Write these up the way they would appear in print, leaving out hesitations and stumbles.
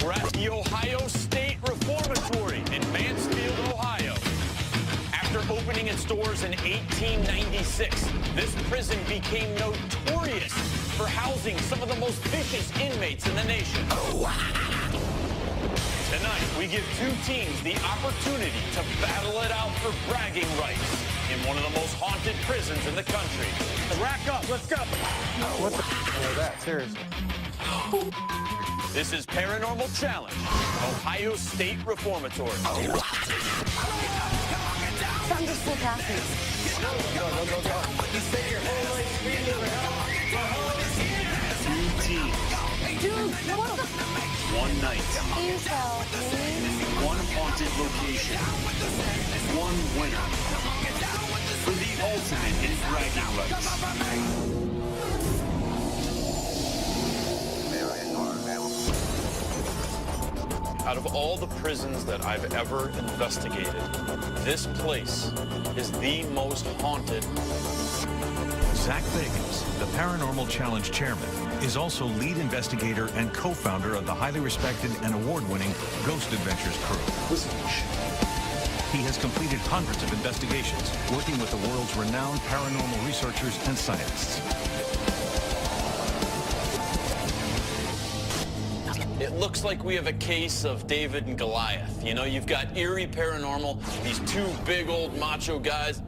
We're at the Ohio State Reformatory in Mansfield, Ohio. After opening its doors in 1896, this prison became notorious for housing some of the most vicious inmates in the nation. Tonight, we give two teams the opportunity to battle it out for bragging rights in one of the most haunted prisons in the country. Rack up, let's go. What the f*** is that? Seriously. This is Paranormal Challenge, Ohio State Reformatory. Something just flew past me. Go. Two teams. Dude, what the f***? One night. Please help me. One haunted location. One winner. For the ultimate in bragging rights. Out of all the prisons that I've ever investigated, this place is the most haunted. Zach Bagans, the Paranormal Challenge chairman, is also lead investigator and co-founder of the highly respected and award-winning Ghost Adventures crew. He has completed hundreds of investigations, working with the world's renowned paranormal researchers and scientists. It looks like we have a case of David and Goliath. You know, you've got Eerie Paranormal, these two big old macho guys.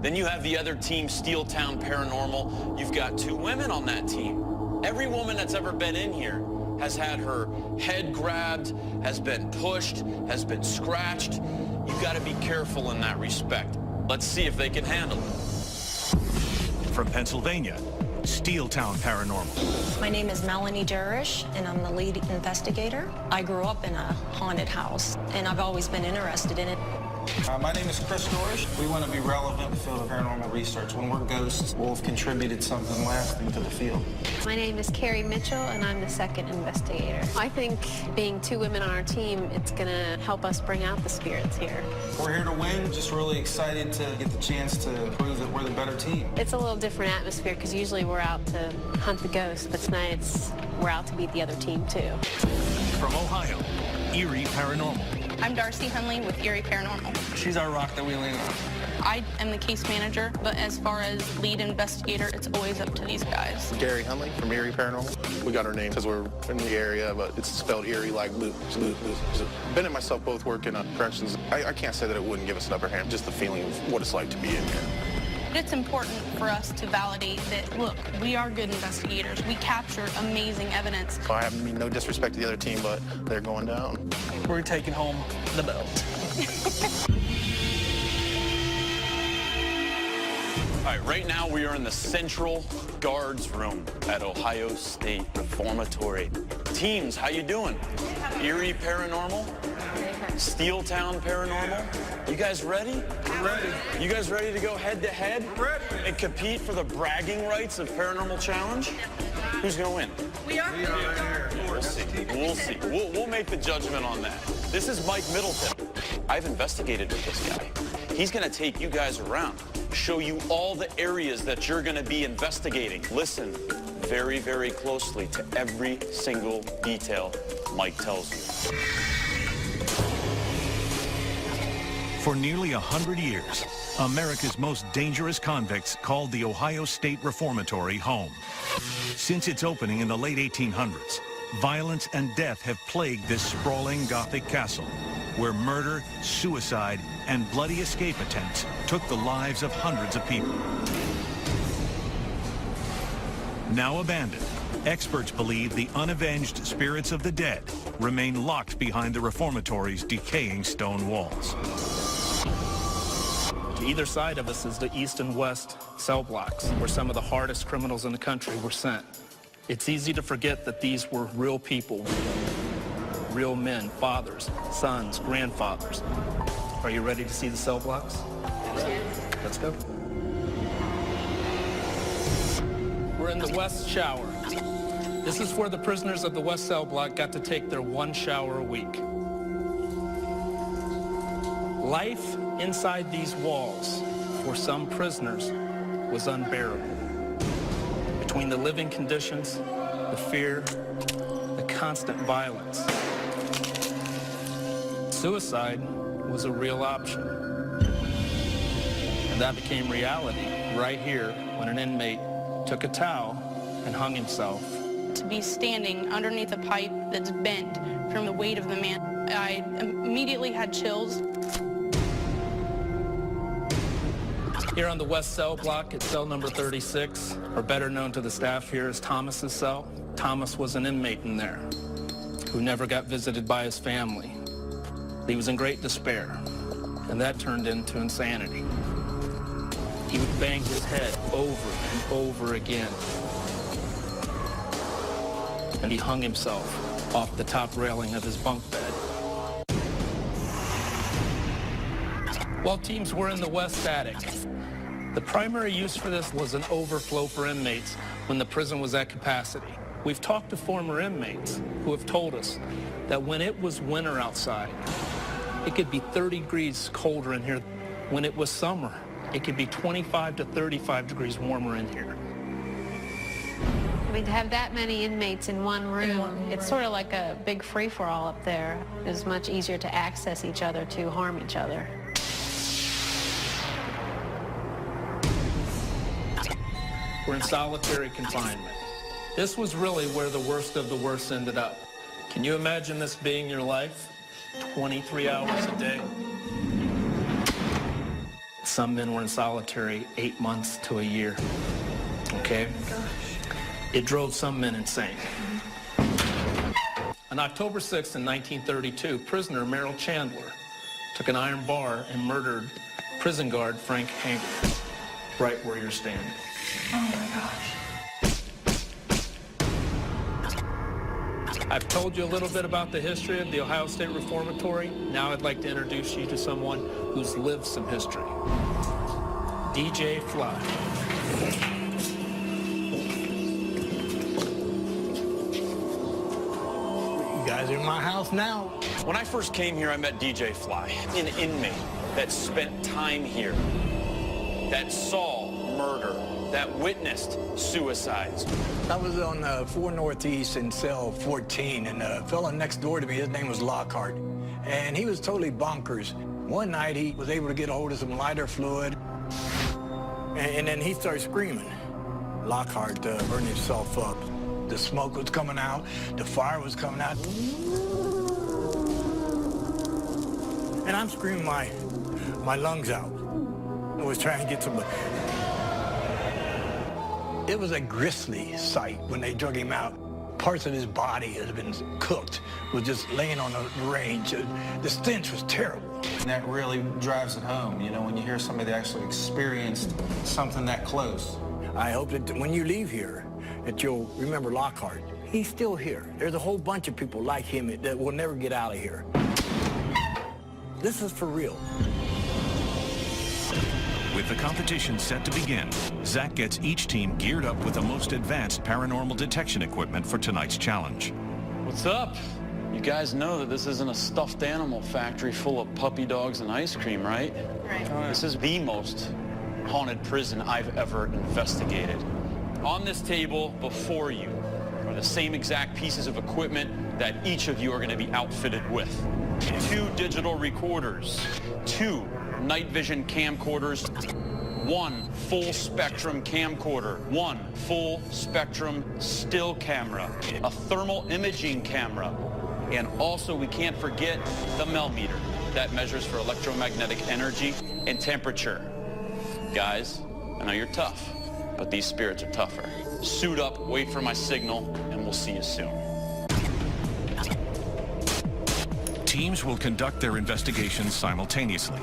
Then you have the other team, Steeltown Paranormal. You've got two women on that team. Every woman that's ever been in here has had her head grabbed, has been pushed, has been scratched. You've got to be careful in that respect. Let's see if they can handle it. From Pennsylvania, Steeltown Paranormal. My name is Melanie Jerish, and I'm the lead investigator. I grew up in a haunted house, and I've always been interested in it. My name is Chris Dorish. We want to be relevant in the field of paranormal research. When we're ghosts, we'll have contributed something lasting to the field. My name is Carrie Mitchell, and I'm the second investigator. I think being two women on our team, it's going to help us bring out the spirits here. We're here to win. Just really excited to get the chance to prove that we're the better team. It's a little different atmosphere because usually we're out to hunt the ghosts, but tonight we're out to beat the other team too. From Ohio, Eerie Paranormal. I'm Darcy Hunley with Eerie Paranormal. She's our rock that we lean on. I am the case manager, but as far as lead investigator, it's always up to these guys. Gary Hunley from Eerie Paranormal. We got our name because we're in the area, but it's spelled Eerie like loop. Ben and myself both work in corrections. I can't say that it wouldn't give us an upper hand, just the feeling of what it's like to be in here. It's important for us to validate that, look, we are good investigators. We capture amazing evidence. I have no disrespect to the other team, but they're going down. We're taking home the belt. All right, right now we are in the Central Guards Room at Ohio State Reformatory. Teams, how you doing? Eerie Paranormal? Steeltown Paranormal? You guys ready? We're ready. You guys ready to go head-to-head? We're ready. And compete for the bragging rights of Paranormal Challenge? Who's gonna win? We are right here. We'll see. We'll see. We'll make the judgment on that. This is Mike Middleton. I've investigated with this guy. He's gonna take you guys around, show you all the areas that you're gonna be investigating. Listen very, very closely to every single detail Mike tells you. For nearly 100 years, America's most dangerous convicts called the Ohio State Reformatory home. Since its opening in the late 1800s, violence and death have plagued this sprawling Gothic castle, where murder, suicide, and bloody escape attempts took the lives of hundreds of people. Now abandoned, experts believe the unavenged spirits of the dead remain locked behind the reformatory's decaying stone walls. Either side of us is the east and west cell blocks, where some of the hardest criminals in the country were sent. It's easy to forget that these were real people, real men, fathers, sons, grandfathers. Are you ready to see the cell blocks? Let's go. We're in the west shower. This is where the prisoners of the west cell block got to take their one shower a week. Life inside these walls for some prisoners was unbearable. Between the living conditions, the fear, the constant violence, Suicide was a real option. And that became reality right here when an inmate took a towel and hung himself. To be standing underneath a pipe that's bent from the weight of the man, I immediately had chills. Here on the west cell block at cell number 36, or better known to the staff here as Thomas's cell, Thomas was an inmate in there who never got visited by his family. He was in great despair, and that turned into insanity. He would bang his head over and over again. And he hung himself off the top railing of his bunk bed. While teams were in the west attic, the primary use for this was an overflow for inmates when the prison was at capacity. We've talked to former inmates who have told us that when it was winter outside, it could be 30 degrees colder in here. When it was summer, it could be 25 to 35 degrees warmer in here. I mean, to have that many inmates in one room, it's sort of like a big free-for-all up there. It's much easier to access each other, to harm each other. We're in solitary confinement. This was really where the worst of the worst ended up. Can you imagine this being your life? 23 hours a day? Some men were in solitary 8 months to a year, okay? It drove some men insane. On October 6th in 1932, prisoner Merrill Chandler took an iron bar and murdered prison guard Frank Hanger, right where you're standing. Oh my gosh. I've told you a little bit about the history of the Ohio State Reformatory. Now I'd like to introduce you to someone who's lived some history. DJ Fly. You guys are in my house now. When I first came here, I met DJ Fly, an inmate that spent time here, that saw murder, that witnessed suicides. I was on 4 Northeast in cell 14, and a fella next door to me, his name was Lockhart, and he was totally bonkers. One night, he was able to get a hold of some lighter fluid, and then he started screaming. Lockhart burned himself up. The smoke was coming out, the fire was coming out. And I'm screaming my lungs out. I was trying to get some... It was a grisly sight when they drug him out. Parts of his body had been cooked, was just laying on the range. The stench was terrible. And that really drives it home, you know, when you hear somebody that actually experienced something that close. I hope that when you leave here, that you'll remember Lockhart. He's still here. There's a whole bunch of people like him that will never get out of here. This is for real. With the competition set to begin, Zach gets each team geared up with the most advanced paranormal detection equipment for tonight's challenge. What's up? You guys know that this isn't a stuffed animal factory full of puppy dogs and ice cream, right? Right. This is the most haunted prison I've ever investigated. On this table before you are the same exact pieces of equipment that each of you are going to be outfitted with. 2 digital recorders, 2 night vision camcorders, 1 full spectrum camcorder, 1 full spectrum still camera, a thermal imaging camera, and also we can't forget the Mel meter that measures for electromagnetic energy and temperature. Guys, I know you're tough, but these spirits are tougher. Suit up, wait for my signal, and we'll see you soon. Teams will conduct their investigations simultaneously.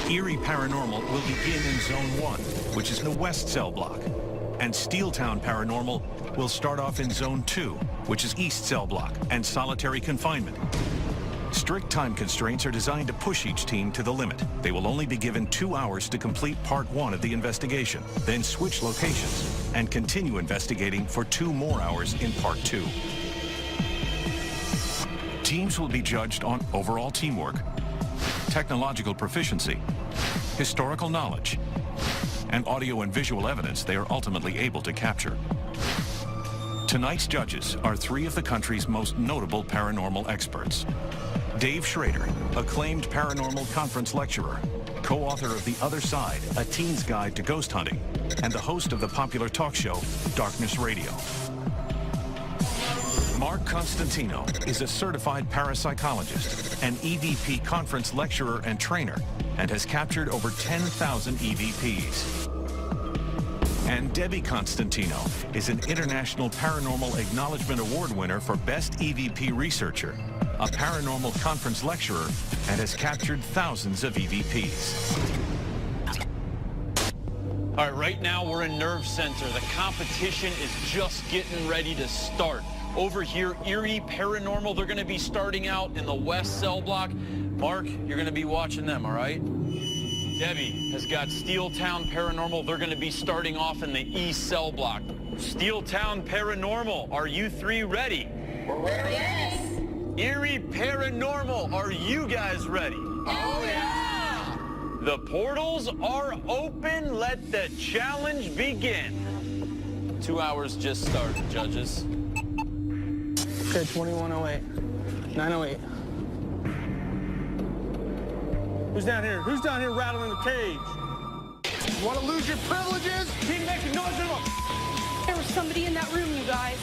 Erie Paranormal will begin in Zone 1, which is the west cell block, and Steeltown Paranormal will start off in Zone 2, which is east cell block and solitary confinement. Strict time constraints are designed to push each team to the limit. They will only be given 2 hours to complete Part 1 of the investigation, then switch locations and continue investigating for 2 more hours in Part 2. Teams will be judged on overall teamwork, technological proficiency, historical knowledge, and audio and visual evidence they are ultimately able to capture. Tonight's judges are three of the country's most notable paranormal experts. Dave Schrader, acclaimed paranormal conference lecturer, co-author of The Other Side, A Teen's Guide to Ghost Hunting, and the host of the popular talk show, Darkness Radio. Mark Constantino is a certified parapsychologist, an EVP conference lecturer and trainer, and has captured over 10,000 EVPs. And Debbie Constantino is an International Paranormal Acknowledgement Award winner for Best EVP Researcher, a paranormal conference lecturer, and has captured thousands of EVPs. All right, right now we're in Nerve Center. The competition is just getting ready to start. Over here, Erie Paranormal, they're going to be starting out in the West Cell Block. Mark, you're going to be watching them, all right? Debbie has got Steeltown Paranormal. They're going to be starting off in the East Cell Block. Steeltown Paranormal, are you three ready? We're ready. Yes. Erie Paranormal, are you guys ready? Oh, yeah. The portals are open. Let the challenge begin. 2 hours just started, judges. Okay, 2108. 908. Who's down here? Who's down here rattling the cage? You want to lose your privileges? Keep making noise. There was somebody in that room, you guys.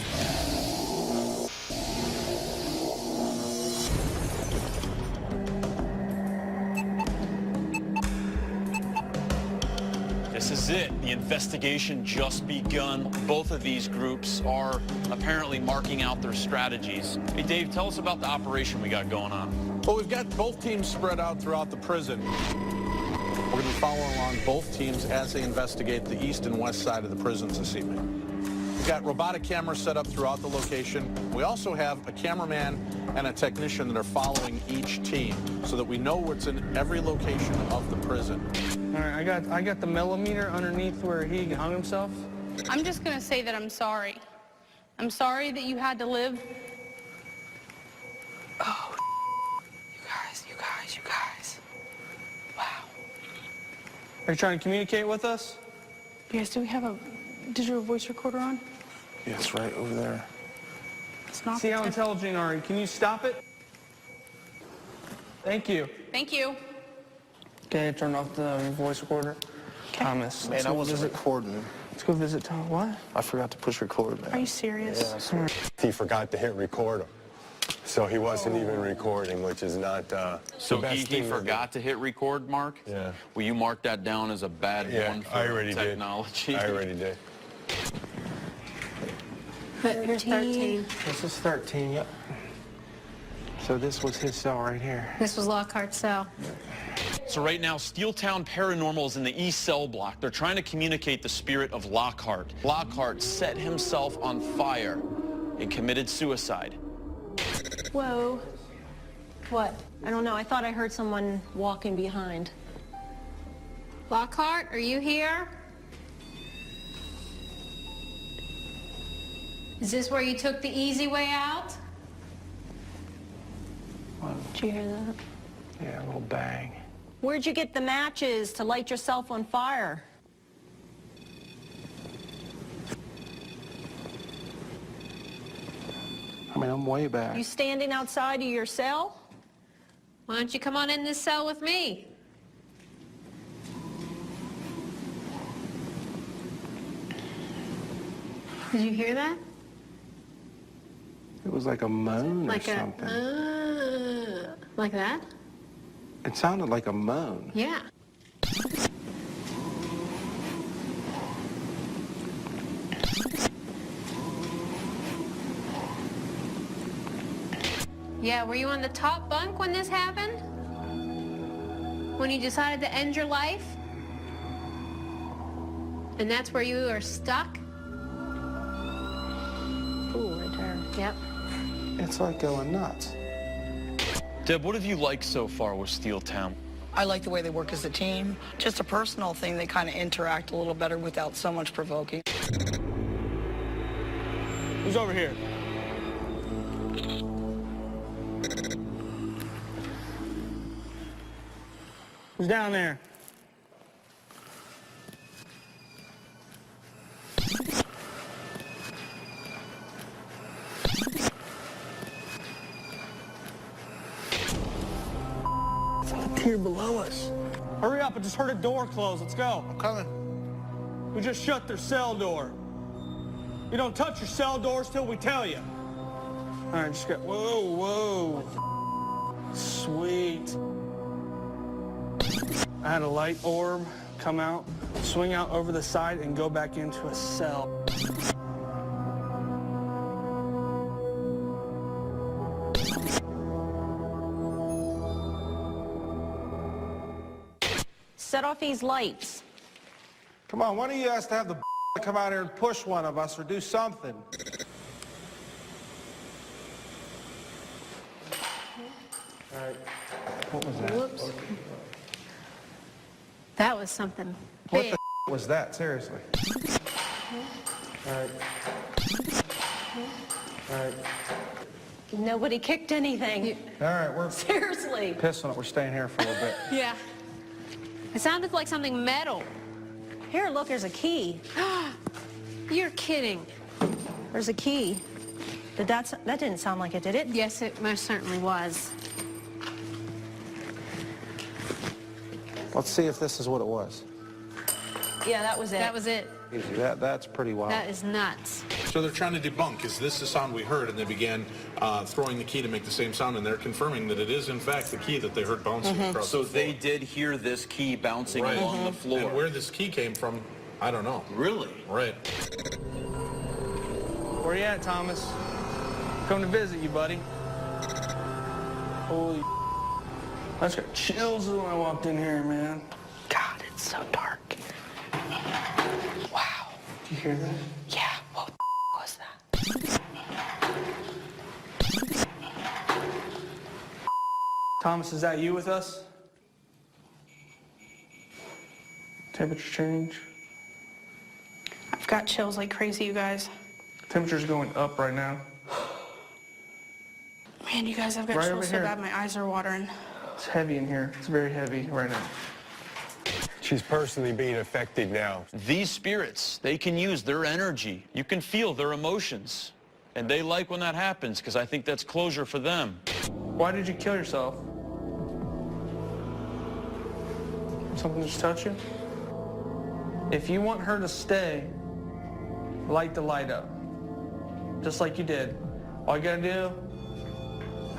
This is it. The investigation just begun. Both of these groups are apparently marking out their strategies. Hey, Dave, tell us about the operation we got going on. Well, we've got both teams spread out throughout the prison. We're going to be following along both teams as they investigate the east and west side of the prisons this evening. We've got robotic cameras set up throughout the location. We also have a cameraman and a technician that are following each team so that we know what's in every location of the prison. All right, I got the millimeter underneath where he hung himself. I'm just going to say that I'm sorry. I'm sorry that you had to live. Oh, you guys. Wow. Are you trying to communicate with us? Yes, do we have a digital voice recorder on? Yeah, it's right over there. It's not. See how intelligent are you? Can you stop it? Thank you. Thank you. Okay, turn off the voice recorder. Thomas. Man, I wasn't recording. Let's go visit Tom. What? I forgot to push record, man. Are you serious? Yeah, I swear. He forgot to hit record him. So he wasn't even recording, which is not So the best he thing forgot to hit record, Mark? Yeah. Will you mark that down as a bad one for I already technology? did. I already did. Here's 13. This is 13, yep. So this was his cell right here. This was Lockhart's cell. So right now, Steeltown Paranormal is in the East Cell Block. They're trying to communicate the spirit of Lockhart. Lockhart set himself on fire and committed suicide. Whoa. What? I don't know. I thought I heard someone walking behind. Lockhart, are you here? Is this where you took the easy way out? Did you hear that? Yeah, a little bang. Where'd you get the matches to light yourself on fire? I mean, I'm way back. You standing outside of your cell? Why don't you come on in this cell with me? Did you hear that? It was like a moan Like or a, something. like that? It sounded like a moan. Yeah. Yeah, were you on the top bunk when this happened? When you decided to end your life? And that's where you are stuck? Ooh, right there. Yep. It's like going nuts. Deb, what have you liked so far with Steeltown? I like the way they work as a team. Just a personal thing, they kind of interact a little better without so much provoking. Who's over here? Who's down there? here below us. Hurry up, I just heard a door close. Let's go. I'm coming. We just shut their cell door. You don't touch your cell doors till we tell you. All right, just get, whoa. Sweet. I had a light orb come out, swing out over the side, and go back into a cell. Set off these lights. Come on, one of you has to have the to come out here and push one of us or do something. All right. What was that? Whoops. That was something What big. the was that? Seriously. All right. All right. Nobody kicked anything. All right, we're Seriously. pissing it. We're staying here for a little bit. Yeah. It sounded like something metal. Here, look, there's a key. You're kidding. There's a key. That didn't sound like it, did it? Yes, it most certainly was. Let's see if this is what it was. Yeah, that was it. That was it. Easy. That's pretty wild. That is nuts. So they're trying to debunk, is this the sound we heard? And they began throwing the key to make the same sound, and they're confirming that it is, in fact, the key that they heard bouncing across So the floor. they did hear this key bouncing Right. along the floor. And where this key came from, I don't know. Really? Right. Where you at, Thomas? Come to visit you, buddy. Holy I just got chills when I walked in here, man. God, it's so dark. Wow. Did you hear that? Yeah, what the was that? Thomas, is that you with us? Temperature change. I've got chills like crazy, you guys. Temperature's going up right now. Man, you guys, I've got Right chills over so here. bad my eyes are watering. It's heavy in here. It's very heavy right now. She's personally being affected now. These spirits, they can use their energy. You can feel their emotions. And they like when that happens, because I think that's closure for them. Why did you kill yourself? Something just touch you? If you want her to stay, light the light up. Just like you did. All you gotta do,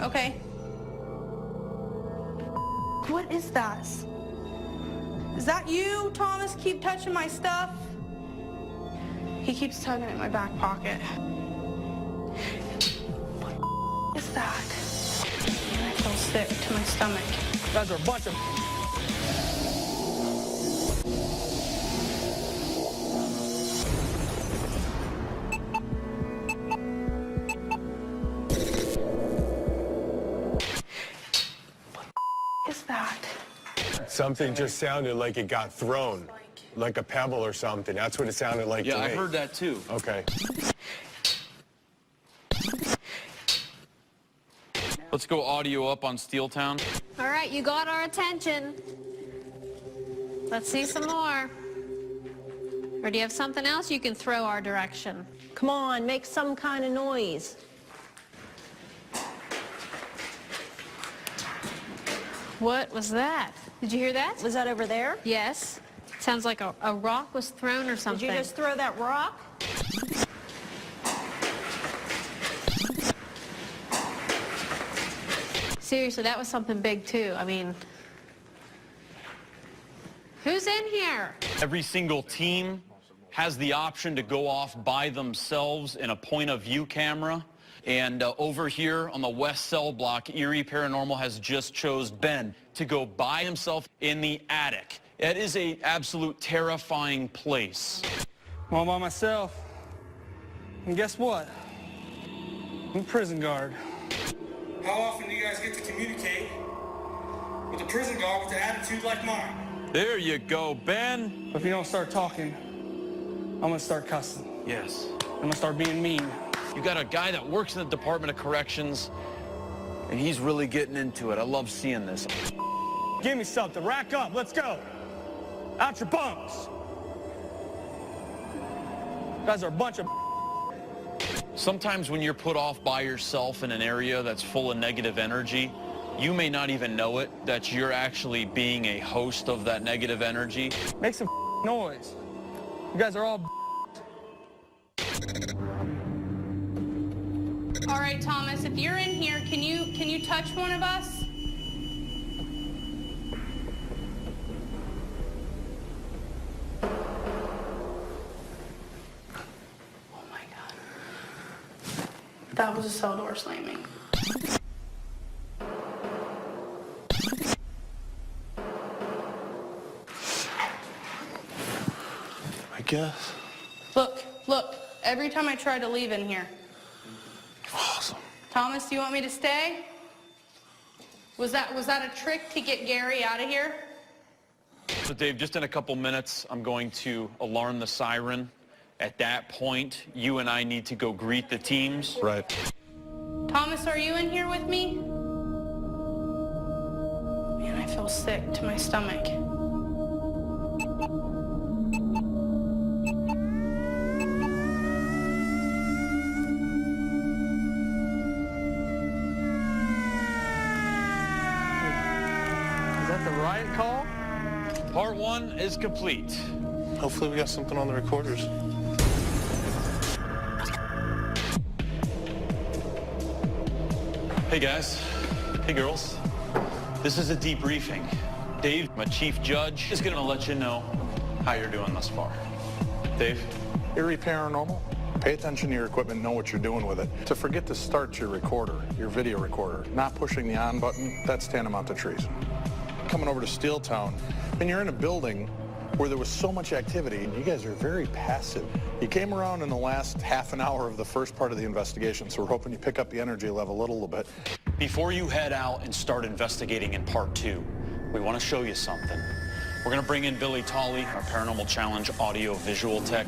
Okay. What is that? Is that you, Thomas? Keep touching my stuff? He keeps tugging at my back pocket. What is that? I feel sick to my stomach. you guys are a bunch of Is that? Something just sounded like it got thrown, like a pebble or something. That's what it sounded like to Yeah, me. I heard that too. Okay. Let's go audio up on Steeltown. All right, you got our attention. Let's see some more. Or do you have something else you can throw our direction? Come on, make some kind of noise. What was that? Did you hear that? Was that over there? Yes. Sounds like a rock was thrown or something. Did you just throw that rock? Seriously, that was something big too. I mean, who's in here? Every single team has the option to go off by themselves in a point of view camera. And over here on the west cell block, Erie Paranormal has just chose Ben to go by himself in the attic. It is an absolute terrifying place. I'm all by myself. And guess what? I'm a prison guard. How often do you guys get to communicate with a prison guard with an attitude like mine? There you go, Ben. If you don't start talking, I'm gonna start cussing. Yes. I'm gonna start being mean. You got a guy that works in the Department of Corrections, and he's really getting into it. I love seeing this. Give me something. Rack up. Let's go. Out your bunks. You guys are a bunch of... Sometimes when you're put off by yourself in an area that's full of negative energy, You may not even know it, that you're actually being a host of that negative energy. Make some noise. You guys are all All right, Thomas, if you're in here, can you touch one of us? Oh my God. That was a cell door slamming. I guess. Look, every time I try to leave in here. Awesome. Thomas, do you want me to stay? Was that a trick to get Gary out of here? So Dave, just in a couple minutes, I'm going to alarm the siren. At that point, you and I need to go greet the teams. Right. Thomas, are you in here with me? Man, I feel sick to my stomach. Is that the riot call? Part 1 is complete. Hopefully we got something on the recorders. Hey guys, hey girls. This is a debriefing. Dave, my chief judge, is gonna let you know how you're doing thus far. Dave? Erie Paranormal, pay attention to your equipment, know what you're doing with it. To forget to start your recorder, your video recorder, not pushing the on button, that's tantamount to treason. Coming over to Steeltown, and you're in a building where there was so much activity, and you guys are very passive. You came around in the last half an hour of the first part of the investigation, so we're hoping you pick up the energy level a little bit. Before you head out and start investigating in part 2, we want to show you something. We're going to bring in Billy Tolley, our Paranormal Challenge audio-visual tech.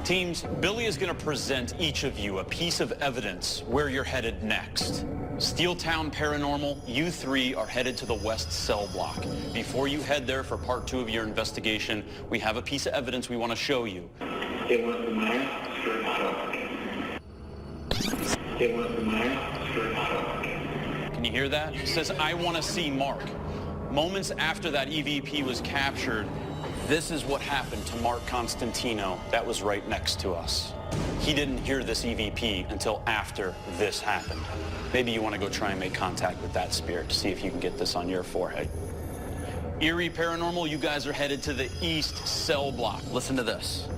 Teams, Billy is going to present each of you a piece of evidence where you're headed next. Steeltown Paranormal, you 3 are headed to the west cell block. Before you head there for part 2 of your investigation, we have a piece of evidence we want to show you. It was the mine, straight shot. It was the mine, straight shot. Can you hear that? It says, I want to see Mark. Moments after that EVP was captured, this is what happened to Mark Constantino that was right next to us. He didn't hear this EVP until after this happened. Maybe you want to go try and make contact with that spirit to see if you can get this on your forehead. Erie Paranormal, you guys are headed to the east cell block. Listen to this.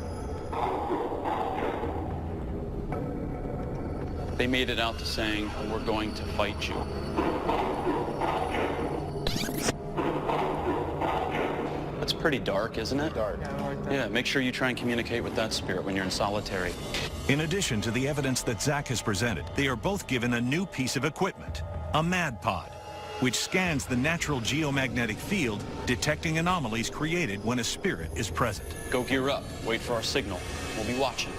They made it out to saying, we're going to fight you. That's pretty dark, isn't it? Dark. Yeah, make sure you try and communicate with that spirit when you're in solitary. In addition to the evidence that Zach has presented, they are both given a new piece of equipment, a MAD pod, which scans the natural geomagnetic field, detecting anomalies created when a spirit is present. Go gear up. Wait for our signal. We'll be watching.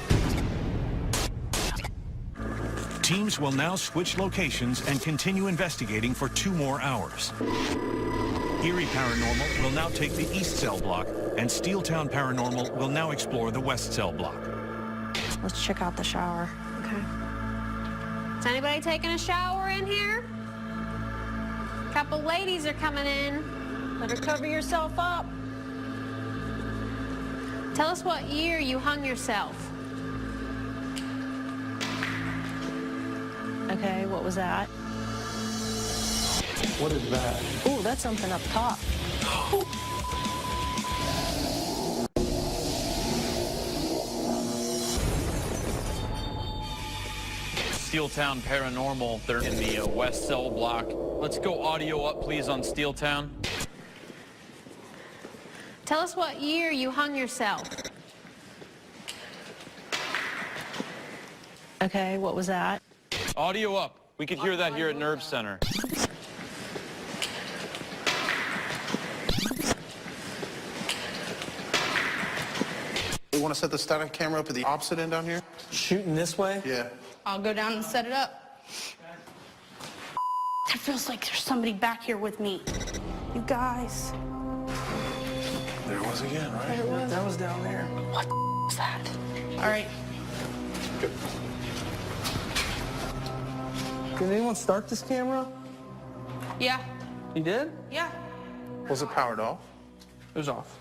Teams will now switch locations and continue investigating for 2 more hours. Erie Paranormal will now take the east cell block, and Steeltown Paranormal will now explore the west cell block. Let's check out the shower. Okay. Is anybody taking a shower in here? A couple ladies are coming in. Better cover yourself up. Tell us what year you hung yourself. Okay, what was that? What is that? Ooh, that's something up top. Steeltown Paranormal, they're in the west cell block. Let's go audio up, please, on Steeltown. Tell us what year you hung yourself. Okay, what was that? Audio up. We could hear that here at Nerve Center. We want to set the static camera up at the opposite end down here? Shooting this way? Yeah. I'll go down and set it up. It feels like there's somebody back here with me. You guys. There it was again, right? There it was. That was down there. What the is that? All right. Good. Can anyone start this camera? Yeah. You did? Yeah. Was it powered off? It was off.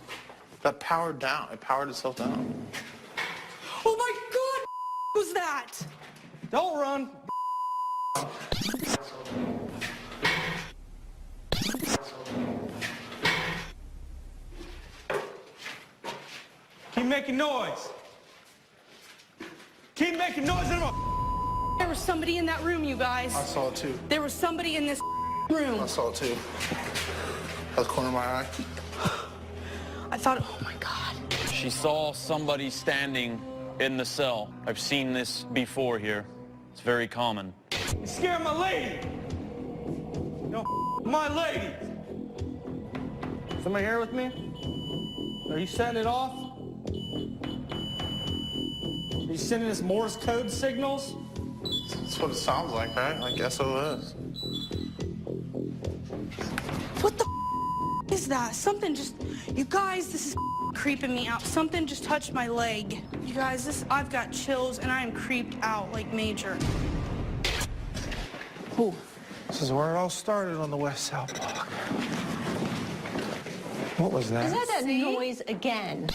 That powered down. It powered itself down. Oh my God! Was that? Don't run. Keep making noise. Keep making noise. There was somebody in that room, you guys. I saw it too. There was somebody in this room. I saw it too. That was the corner of my eye. I thought, oh my God. She saw somebody standing in the cell. I've seen this before here. It's very common. You scared my lady. No, my lady. Somebody here with me? Are you setting it off? Are you sending us Morse code signals? That's what it sounds like, right? Like SOS. What the is that? Something just, you guys, this is creeping me out. Something just touched my leg. You guys, I've got chills and I am creeped out like major. Ooh, this is where it all started on the West South Block. What was that? Is that noise again?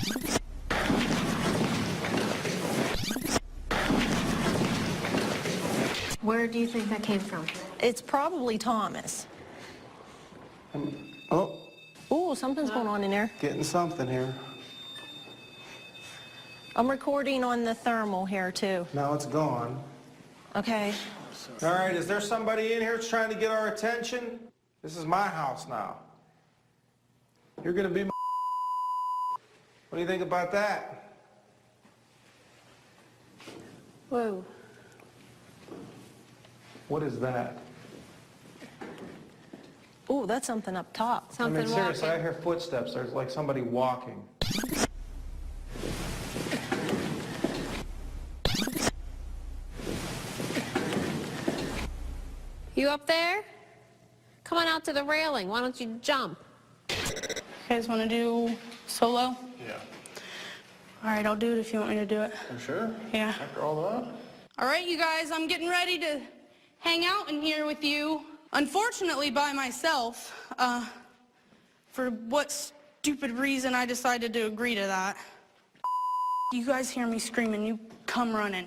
Where do you think that came from? It's probably Thomas. Oh, Ooh, something's going on in there. getting something here. I'm recording on the thermal here, too. Now it's gone. Okay. All right, is there somebody in here that's trying to get our attention? This is my house now. You're gonna be my What do you think about that? Whoa. What is that? Ooh, that's something up top. Something I mean, seriously, walking. I hear footsteps. There's like somebody walking. You up there? Come on out to the railing. Why don't you jump? You guys want to do solo? Yeah. All right, I'll do it if you want me to do it. For sure? Yeah. After all that? All right, you guys, I'm getting ready to hang out in here with you. Unfortunately, by myself. For what stupid reason I decided to agree to that. You guys hear me screaming, you come running.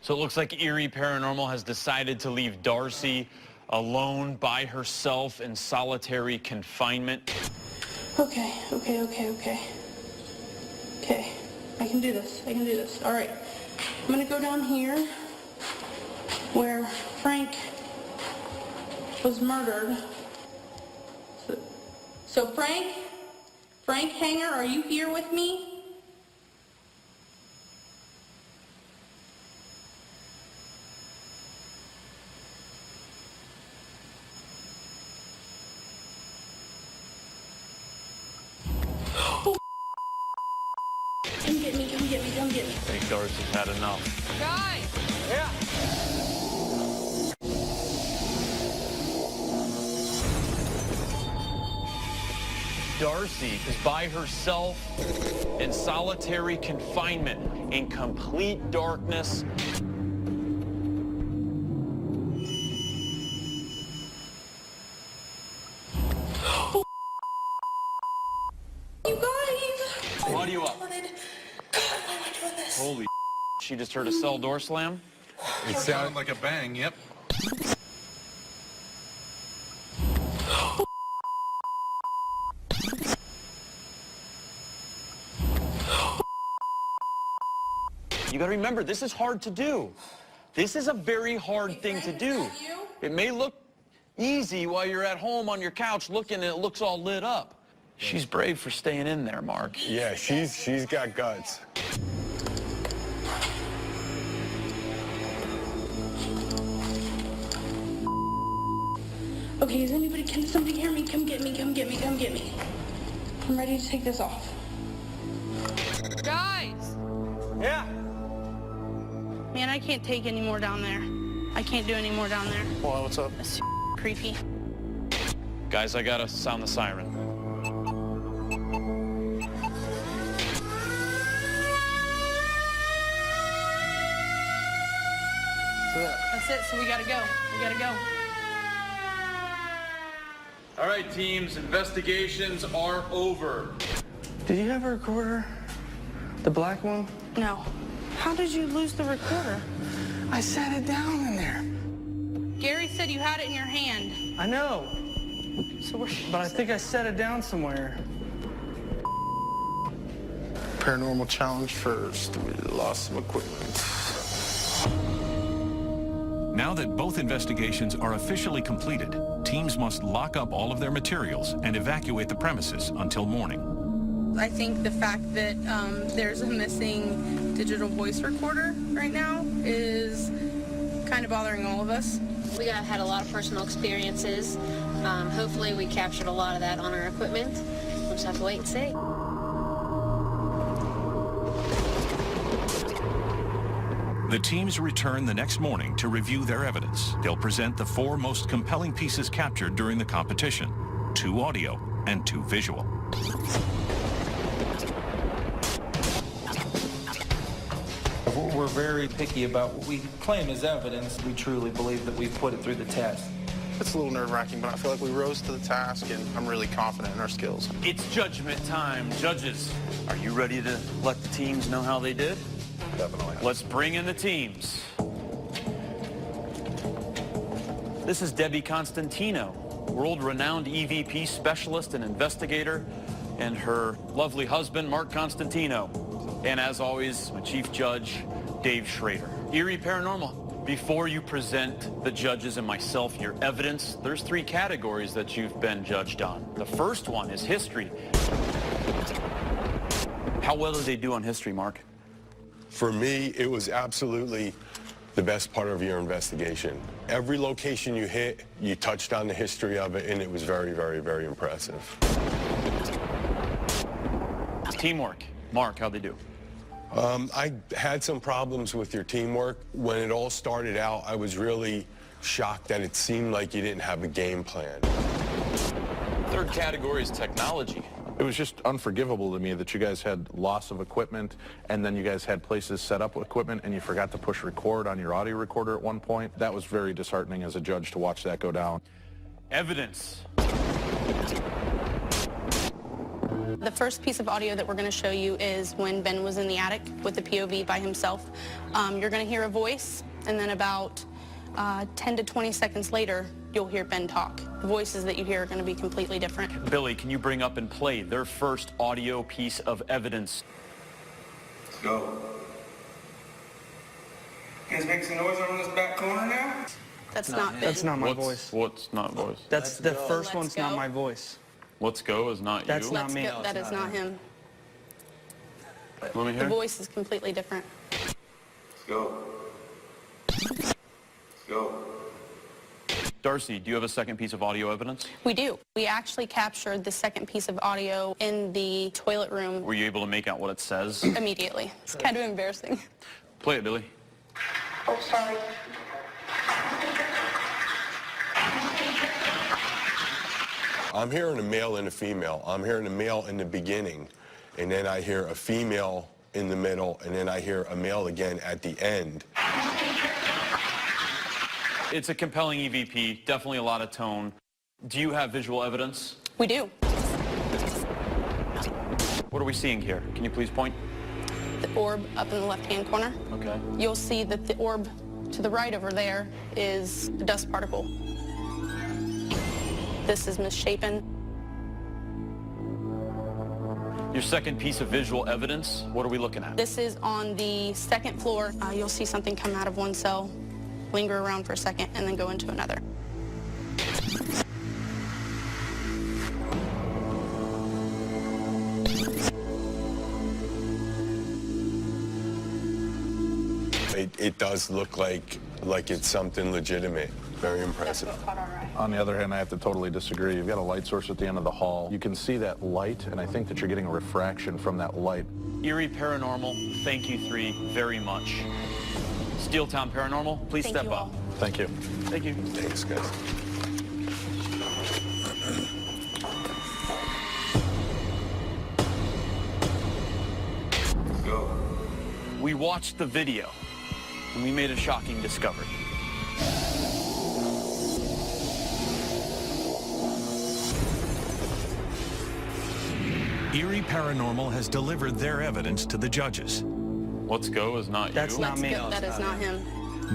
So it looks like Erie Paranormal has decided to leave Darcy alone by herself in solitary confinement. Okay. Okay, I can do this. All right, I'm gonna go down here where Frank was murdered. So Frank Hanger, are you here with me? Come get me. I think Darcy's had enough. Guys! Yeah. Darcy is by herself in solitary confinement in complete darkness. You guys! What are you up? God, why am I doing this? Holy she just heard a cell door slam? It sounded like a bang, yep. You gotta remember, this is hard to do. This is a very hard thing to do. It may look easy while you're at home on your couch looking and it looks all lit up. She's brave for staying in there, Mark. Yeah, she's got guts. Okay, can somebody hear me? Come get me. I'm ready to take this off. Guys! Yeah. Man, I can't take any more down there. I can't do any more down there. Well, what's up? That's creepy. Guys, I gotta sound the siren. That's it, so we gotta go. All right, teams, investigations are over. Did you have a recorder? The black one? No. How did you lose the recorder? I set it down in there. Gary said you had it in your hand. I know. So But I think I set it down somewhere. Paranormal challenge first. We lost some equipment. Now that both investigations are officially completed, teams must lock up all of their materials and evacuate the premises until morning. I think the fact that there's a missing digital voice recorder right now is kind of bothering all of us. We had a lot of personal experiences. Hopefully we captured a lot of that on our equipment. We'll just have to wait and see. The teams return the next morning to review their evidence. They'll present the 4 most compelling pieces captured during the competition, 2 audio and 2 visual. We're very picky about what we claim as evidence. We truly believe that we've put it through the test. It's a little nerve-wracking, but I feel like we rose to the task, and I'm really confident in our skills. It's judgment time. Judges, are you ready to let the teams know how they did? Definitely. Let's bring in the teams. This is Debbie Constantino, world-renowned EVP specialist and investigator, and her lovely husband, Mark Constantino. And as always, my chief judge, Dave Schrader. Erie Paranormal, before you present the judges and myself your evidence, there's 3 categories that you've been judged on. The first one is history. How well did they do on history, Mark? For me, it was absolutely the best part of your investigation. Every location you hit, you touched on the history of it, and it was very, very, very impressive. Teamwork. Mark, how'd they do? I had some problems with your teamwork. When it all started out, I was really shocked that it seemed like you didn't have a game plan. Third category is technology. It was just unforgivable to me that you guys had loss of equipment, and then you guys had places set up with equipment, and you forgot to push record on your audio recorder at one point. That was very disheartening as a judge to watch that go down. Evidence. The first piece of audio that we're going to show you is when Ben was in the attic with the POV by himself. You're going to hear a voice, and then about 10 to 20 seconds later, you'll hear Ben talk. The voices that you hear are going to be completely different. Billy, can you bring up and play their first audio piece of evidence? Let's go. You guys make some noise over in this back corner now? That's not Ben. That's not my voice. What's not voice? That's the first Let's one's not go. my voice. Let's go is not That's you? not me. That is not him. Let me The hear. voice is completely different. Let's go. Let's go. Darcy, do you have a second piece of audio evidence? We do. We actually captured the second piece of audio in the toilet room Were you able to make out what it says? immediately. It's kind of embarrassing. Play it, Billy. Oh, sorry. I'm hearing a male and a female. I'm hearing a male in the beginning, and then I hear a female in the middle, and then I hear a male again at the end. It's a compelling EVP, definitely a lot of tone. Do you have visual evidence? We do. What are we seeing here? Can you please point? The orb up in the left-hand corner. Okay. You'll see that the orb to the right over there is a dust particle. This is misshapen. Your second piece of visual evidence, what are we looking at? This is on the second floor. You'll see something come out of one cell, linger around for a second, and then go into another. It does look like it's something legitimate. Very impressive. On the other hand, I have to totally disagree. You've got a light source at the end of the hall. You can see that light, and I think that you're getting a refraction from that light. Erie Paranormal, thank you 3 very much. Steeltown Paranormal, please step up. Thank you. Thank you. Thanks, guys. Let's go. We watched the video, and we made a shocking discovery. Erie Paranormal has delivered their evidence to the judges. Let's go is not you. That's not me. That is not him.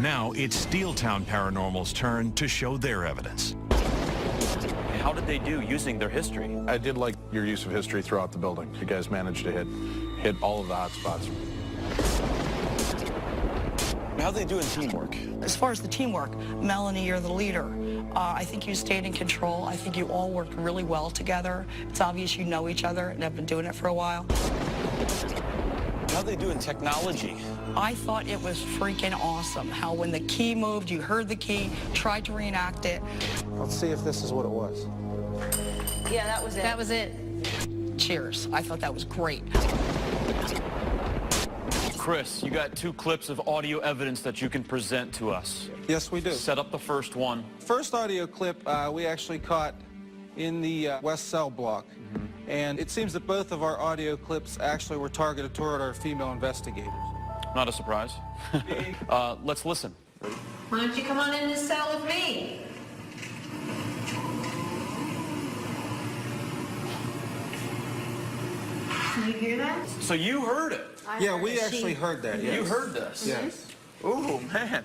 Now it's Steeltown Paranormal's turn to show their evidence. How did they do using their history? I did like your use of history throughout the building. You guys managed to hit all of the hot spots. How do they do in teamwork? As far as the teamwork, Melanie, you're the leader. I think you stayed in control. I think you all worked really well together. It's obvious you know each other and have been doing it for a while. How do they do in technology? I thought it was freaking awesome how when the key moved, you heard the key, tried to reenact it. Let's see if this is what it was. Yeah, that was it. That was it. Cheers. I thought that was great. Chris, you got 2 clips of audio evidence that you can present to us. Yes, we do. Set up the first one. First audio clip we actually caught in the West Cell block. And it seems that both of our audio clips actually were targeted toward our female investigators. Not a surprise. Let's listen. Why don't you come on in this cell with me? Did you hear that? So you heard it. Yeah, we actually heard that, yes. You heard this? Yes. Oh, man.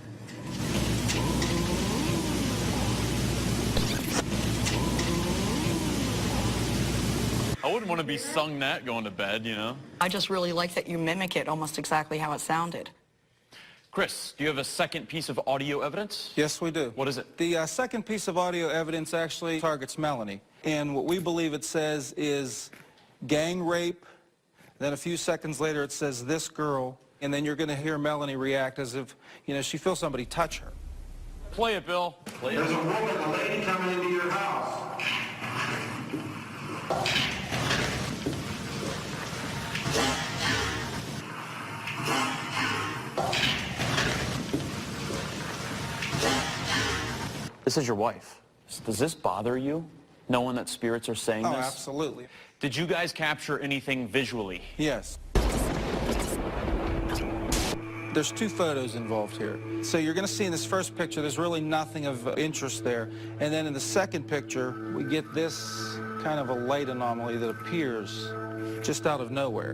I wouldn't want to be sung that going to bed, you know? I just really like that you mimic it almost exactly how it sounded. Chris, do you have a second piece of audio evidence? Yes, we do. What is it? The second piece of audio evidence actually targets Melanie. And what we believe it says is gang rape. Then a few seconds later it says this girl. And then you're going to hear Melanie react as if, you know, she feels somebody touch her. Play it, Bill. Play it. There's a woman, a lady coming into your house. This is your wife. Does this bother you, knowing that spirits are saying Oh, this? absolutely. Did you guys capture anything visually? Yes. There's 2 photos involved here. So you're going to see in this first picture, there's really nothing of interest there. And then in the second picture, we get this kind of a light anomaly that appears just out of nowhere.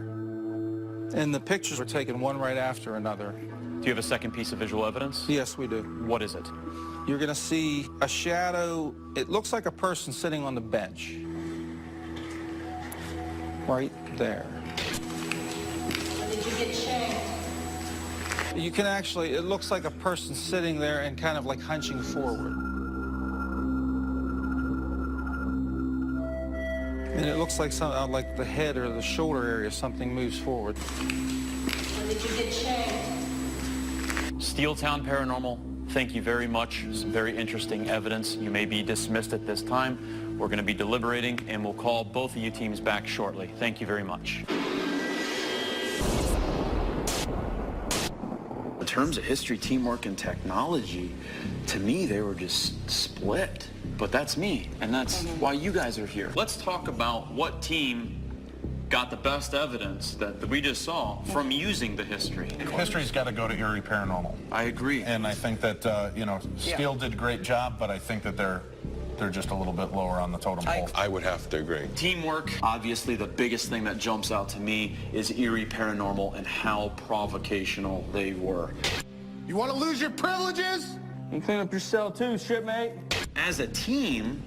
And the pictures were taken one right after another. Do you have a second piece of visual evidence? Yes, we do. What is it? You're going to see a shadow. It looks like a person sitting on the bench. Right there. Did you get shanked? You can actually, it looks like a person sitting there and kind of like hunching forward. And it looks like some, like the head or the shoulder area, something moves forward. Did you get shanked? Steeltown Paranormal, thank you very much. Some very interesting evidence. You may be dismissed at this time. We're going to be deliberating, and we'll call both of you teams back shortly. Thank you very much. In terms of history, teamwork, and technology, to me, they were just split. But that's me, and that's why you guys are here. Let's talk about what team got the best evidence that we just saw from using the history. History's got to go to Erie Paranormal. I agree. And I think that, you know, Steele did a great job, but I think that they're just a little bit lower on the totem pole. I would have to agree. Teamwork, obviously the biggest thing that jumps out to me is Erie Paranormal and how provocational they were. You want to lose your privileges? You clean up your cell too, shipmate. As a team,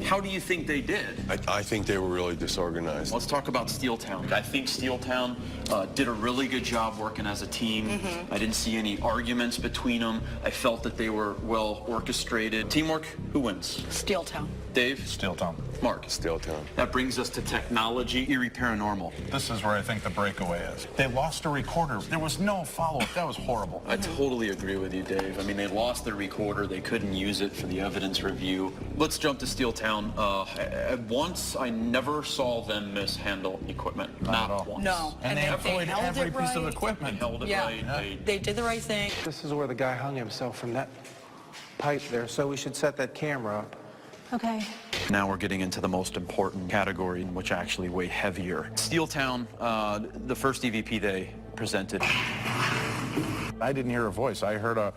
how do you think they did? I think they were really disorganized. Let's talk about Steeltown. I think Steeltown did a really good job working as a team. I didn't see any arguments between them. I felt that they were well orchestrated. Teamwork, who wins? Steeltown. Dave? Steeltown. Mark? Steeltown. That brings us to technology, Erie Paranormal. This is where I think the breakaway is. They lost a recorder. There was no follow-up. That was horrible. I totally agree with you, Dave. I mean, they lost their recorder. They couldn't use it for the evidence review. Let's jump to Steeltown. Once, I never saw them mishandle equipment. Not at all. Once. No. And they avoid every piece of equipment. They held it Yeah. right. They did the right thing. This is where the guy hung himself from that pipe there, so we should set that camera up. Okay. Now we're getting into the most important category, which actually weigh heavier. Steeltown, the first EVP they presented. I didn't hear a voice. I heard a...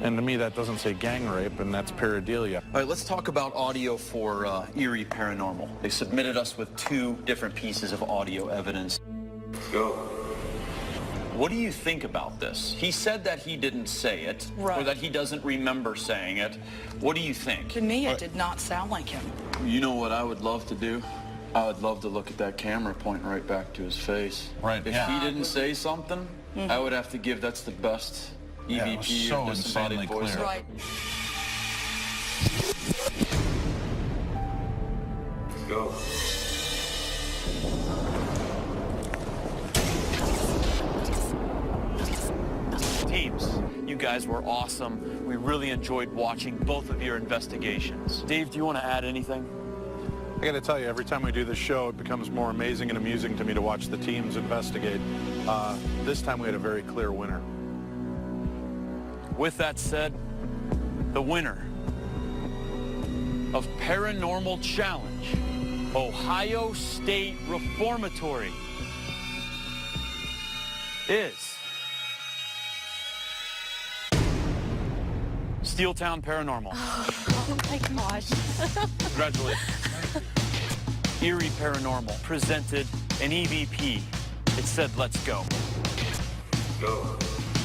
And to me, that doesn't say gang rape, and that's pareidolia. All right, let's talk about audio for Erie Paranormal. They submitted us with 2 different pieces of audio evidence. Go. What do you think about this? He said that he didn't say it, or that he doesn't remember saying it. What do you think? To me, it did not sound like him. You know what I would love to do? I would love to look at that camera pointing right back to his face. Right, If he didn't say something, I would have to give that's the best EVP or disembodied voice. Right. Go. Teams, you guys were awesome. We really enjoyed watching both of your investigations. Dave, do you want to add anything? I got to tell you, every time we do this show, it becomes more amazing and amusing to me to watch the teams investigate. This time we had a very clear winner. With that said, the winner of Paranormal Challenge, Ohio State Reformatory, is Steeltown Paranormal. Oh my gosh. Congratulations. Erie Paranormal presented an EVP. It said, let's go. Go.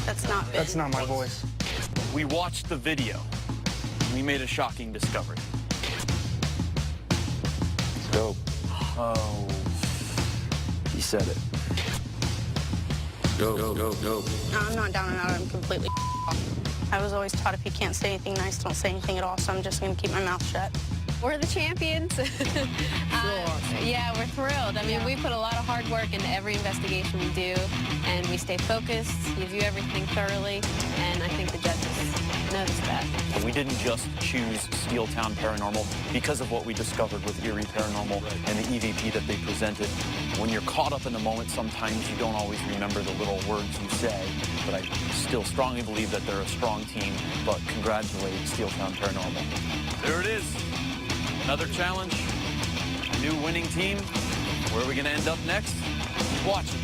That's not my voice. We watched the video. We made a shocking discovery. Let's go. Oh, he said it. Go, go, go, go. No, I'm not down and out. I'm completely I was always taught if you can't say anything nice, don't say anything at all, so I'm just going to keep my mouth shut. We're the champions. Yeah, we're thrilled. I mean, we put a lot of hard work into every investigation we do, and we stay focused, we do everything thoroughly, and I think the judges noticed that. We didn't just choose Steeltown Paranormal because of what we discovered with Erie Paranormal and the EVP that they presented. When you're caught up in the moment, sometimes you don't always remember the little words you say, but I still strongly believe that they're a strong team, but congratulate Steeltown Paranormal. There it is. Another challenge, a new winning team. Where are we going to end up next? Keep watching.